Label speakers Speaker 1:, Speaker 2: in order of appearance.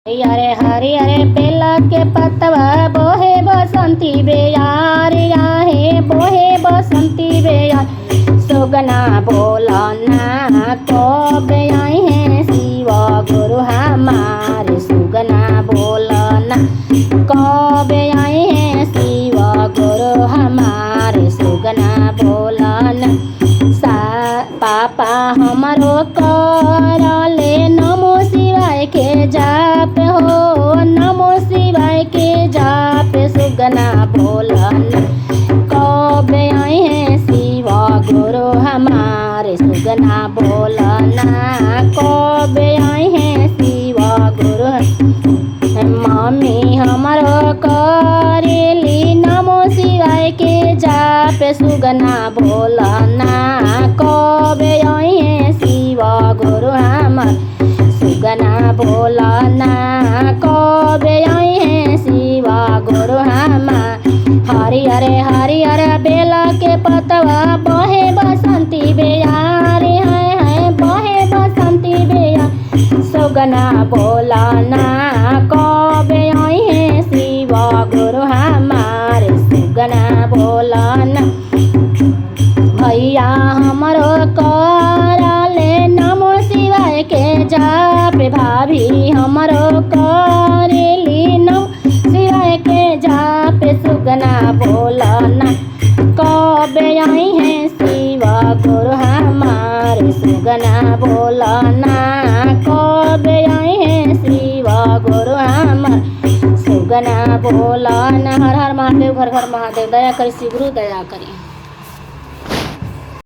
Speaker 1: हरे हरे बेला के पतवा बोहे बसंती बेयार आहे बोहे बसंती बेयार सुगना बोलना कब आई है शिव गुरु हमारे सुगना बोलना कब आई है शिव गुरु हमारे सुगना बोलना पापा हमारो करले नमो शिवाय के जाप हो नमो शिवाय के जाप सुगना बोलना कब आए हैं शिव गुरु हमारे सुगना बोलना कब आए हैं शिव गुरु मम्मी हमारो करेली नमो शिवाय के जाप सुगना बोलना कब आए हैं शिव गुरु हमार सुगना बोलना कब आए हैं शिव गुरु हमार हरियर बेला के पतवा बहे बसंती बेयार है बहे बसंती बेयार सुगना बोलना कब आए हैं शिव गुरु हमारे सुगना बोलना भैया हमारो करले नमो शिवाय के जाप भाभी हमारो करेली नमो शिवाय के जाप सुगना बोलना कब आई हैं शिव गुरु हमारे सुगना बोलना कब आई हैं शिव गुरु हमारे सुगना बोलना। हर हर महादेव, घर घर महादेव। दया करी श्री गुरु दया करी।